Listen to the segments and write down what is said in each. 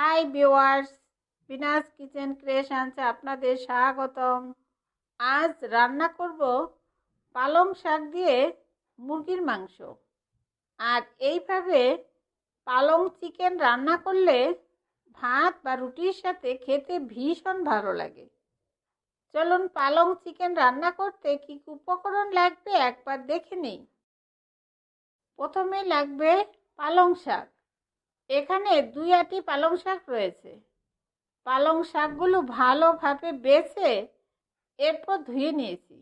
Hi viewers, Binas kitchen ক্রিয়েশনসে আপনাদের স্বাগতম। আজ রান্না করব পালং শাক দিয়ে মুরগির মাংস। আর এইভাবে পালং চিকেন রান্না করলে ভাত বা রুটির সাথে খেতে ভীষণ ভালো লাগে। চলুন পালং চিকেন রান্না করতে কী কী উপকরণ লাগবে একবার দেখে নিই। প্রথমে লাগবে পালং শাক। এখানে 2 আঁটি পালং শাক রয়েছে। পালং শাকগুলো ভালোভাবে বেছে এরপর ধুয়ে নিয়েছি।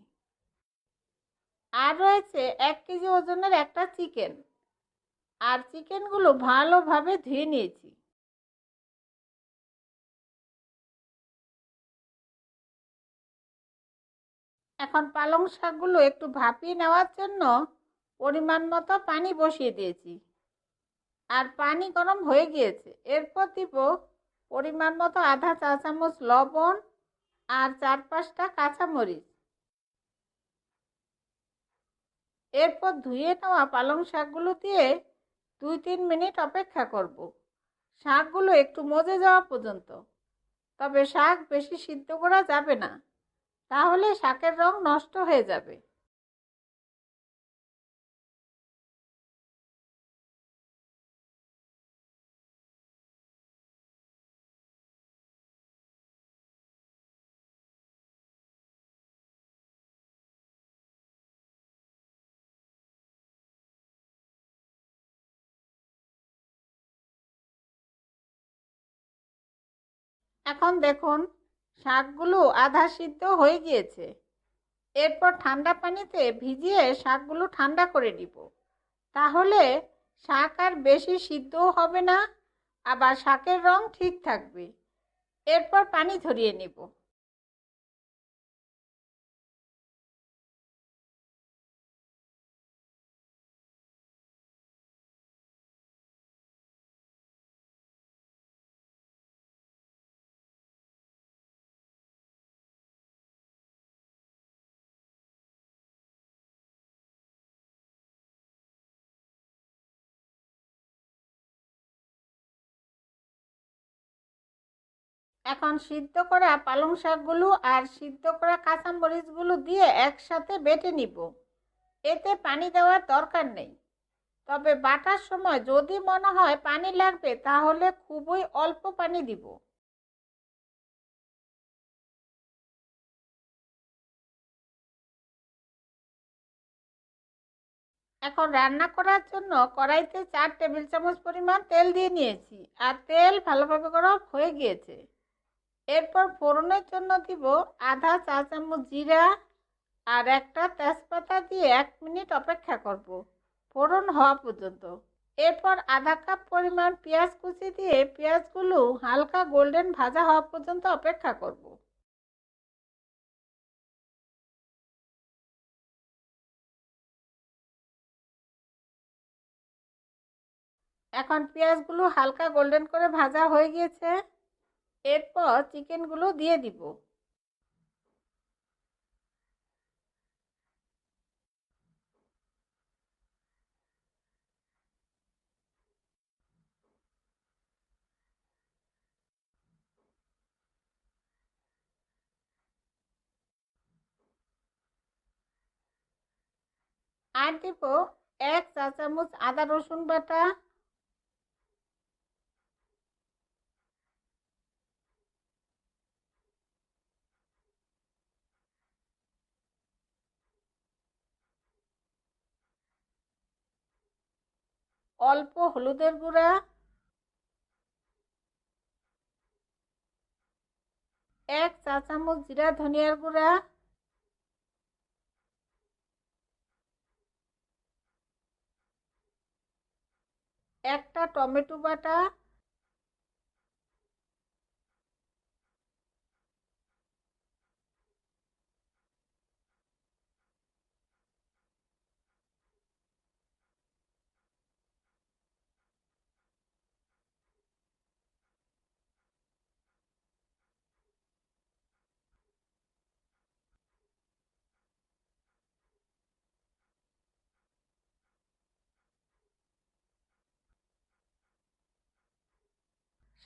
আর রয়েছে 1 কেজি ওজনের একটা চিকেন। আর চিকেনগুলো ভালোভাবে ধুয়ে নিয়েছি। এখন পালং শাকগুলো একটু ভাপিয়ে নেওয়ার জন্য পরিমাণ মতো পানি বসিয়ে দিয়েছি। আর পানি গরম হয়ে গিয়েছে। এরপর দিব পরিমাণ মতো আধা চা চামচ লবণ আর 4-5টা কাঁচামরিচ। এরপর ধুয়ে নেওয়া পালং শাকগুলো দিয়ে 2-3 মিনিট অপেক্ষা করব, শাকগুলো একটু মজে যাওয়া পর্যন্ত। তবে শাক বেশি সিদ্ধ করা যাবে না, তাহলে শাকের রং নষ্ট হয়ে যাবে। এখন দেখুন শাকগুলো আধা সিদ্ধ হয়ে গিয়েছে। এরপর ঠান্ডা পানিতে ভিজিয়ে শাকগুলো ঠান্ডা করে দিব। তাহলে শাক আর বেশি সিদ্ধও হবে না, আবার শাকের রং ঠিক থাকবে। এরপর পানি ঝরিয়ে নেব। এখন সিদ্ধ করা পালং শাকগুলো আর সিদ্ধ করা কাঁচামরিচগুলো দিয়ে একসাথে বেটে নিব। এতে পানি দেওয়ার দরকার নেই। তবে বাটার সময় যদি মনে হয় পানি লাগবে তাহলে খুবই অল্প পানি দিব। এখন রান্না করার জন্য কড়াইতে 4 টেবিল চামচ পরিমাণ তেল দিয়ে নিয়েছি। আর তেল ভালোভাবে গরম হয়ে গিয়েছে। এরপর ফোড়নের জন্য দিব আধা চা চামচ জিরা আর একটা তেজপাতা দিয়ে 1 মিনিট অপেক্ষা করব ফোড়ন হওয়া পর্যন্ত। এরপর আধা কাপ পরিমাণ পেঁয়াজ কুচি দিয়ে পেঁয়াজগুলো হালকা গোল্ডেন ভাজা হওয়া পর্যন্ত অপেক্ষা করব। এখন পেঁয়াজগুলো হালকা গোল্ডেন করে ভাজা হয়ে গিয়েছে। এরপর চিকেনগুলো দিয়ে দিব। আর দিব 1 চা চামচ আদা রসুন বাটা, অল্প হলুদের গুঁড়া, 1 চা চামচ জিরা ধনিয়ার গুঁড়া, একটা টমেটো বাটা,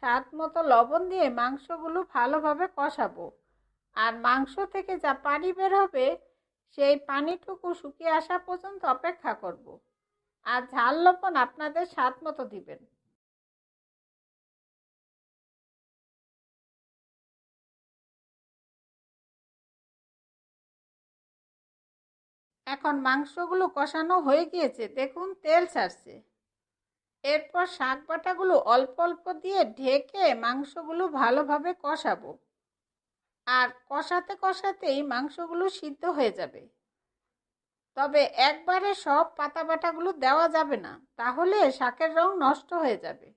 স্বাদ মতো লবণ দিয়ে মাংসগুলো ভালোভাবে কষাবো। আর মাংস থেকে যা পানি বের হবে সেই পানিটুকু শুকিয়ে আসা পর্যন্ত অপেক্ষা করব। আর ঝাল লবণ আপনাদের স্বাদ মতো দিবেন। এখন মাংসগুলো কষানো হয়ে গিয়েছে, দেখুন তেল ছাড়ছে। এরপর শাক বাটাগুলো অল্প অল্প দিয়ে ঢেকে মাংসগুলো ভালোভাবে কষাবো। আর কষাতে কষাতেই মাংসগুলো সিদ্ধ হয়ে যাবে। তবে একবারে সব পাতা বাটাগুলো দেওয়া যাবে না, তাহলে শাকের রং নষ্ট হয়ে যাবে।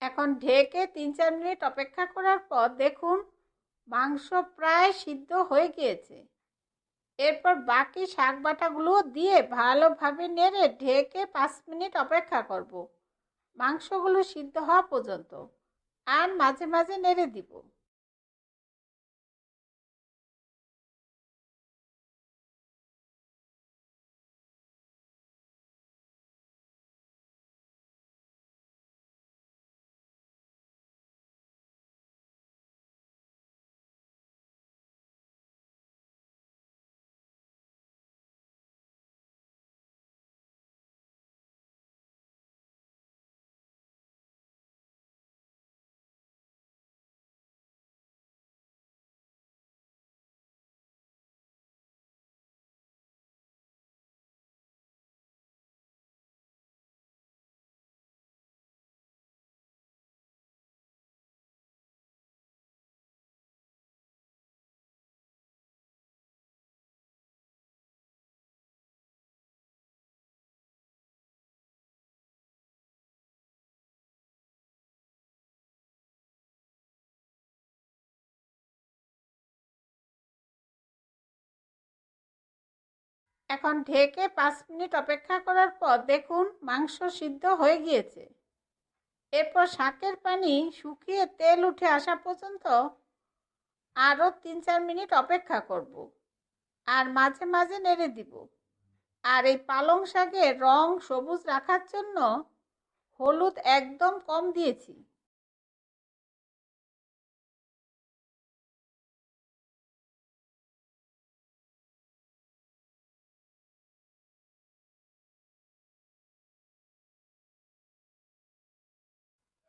এখন ঢেকে 3-4 মিনিট অপেক্ষা করার পর দেখুন মাংস প্রায় সিদ্ধ হয়ে গিয়েছে। এরপর বাকি শাক বাটাগুলো দিয়ে ভালোভাবে নেড়ে ঢেকে 5 মিনিট অপেক্ষা করব, মাংসগুলো সিদ্ধ হওয়া পর্যন্ত। আর মাঝে মাঝে নেড়ে দিব। এখন ঢেকে 5 মিনিট অপেক্ষা করার পর দেখুন মাংস সিদ্ধ হয়ে গিয়েছে। এরপর শাকের পানি শুকিয়ে তেল উঠে আসা পর্যন্ত আরও 3-4 মিনিট অপেক্ষা করব। আর মাঝে মাঝে নেড়ে দিব। আর এই পালং শাকের রং সবুজ রাখার জন্য হলুদ একদম কম দিয়েছি।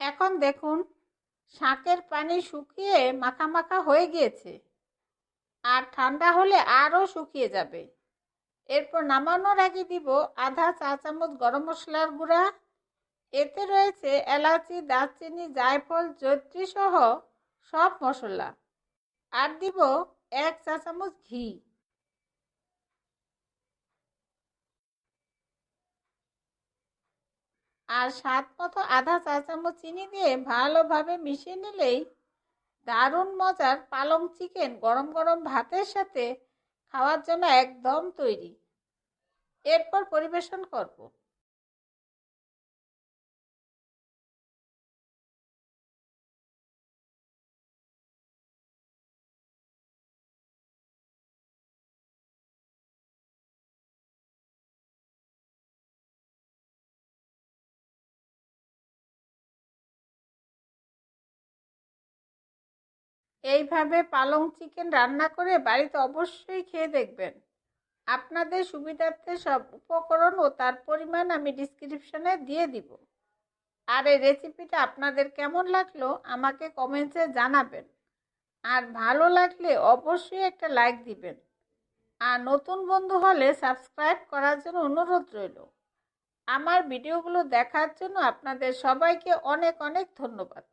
এখন দেখুন শাকের পানি শুকিয়ে মাখা মাখা হয়ে গিয়েছে। আর ঠান্ডা হলে আরও শুকিয়ে যাবে। এরপর নামানোর আগে দিব আধা চা চামচ গরম মশলার গুঁড়া। এতে রয়েছে এলাচি, দারচিনি, জায়ফল, জয়িত্রী সহ সব মশলা। আর দিব 1 চা চামচ ঘি। আর স্বাদ মতো আধা চা চামচ চিনি দিয়ে ভালোভাবে মিশিয়ে নিলেই দারুণ মজার পালং চিকেন গরম গরম ভাতের সাথে খাওয়ার জন্য একদম তৈরি। এরপর পরিবেশন করব। এইভাবে পালং চিকেন রান্না করে বাড়িতে অবশ্যই খেয়ে দেখবেন। আপনাদের সুবিধার্থে সব উপকরণ ও তার পরিমাণ আমি ডিসক্রিপশনে দিয়ে দিব। আর এই রেসিপিটা আপনাদের কেমন লাগলো আমাকে কমেন্টসে জানাবেন। আর ভালো লাগলে অবশ্যই একটা লাইক দিবেন। আর নতুন বন্ধু হলে সাবস্ক্রাইব করার জন্য অনুরোধ রইল। আমার ভিডিওগুলো দেখার জন্য আপনাদের সবাইকে অনেক অনেক ধন্যবাদ।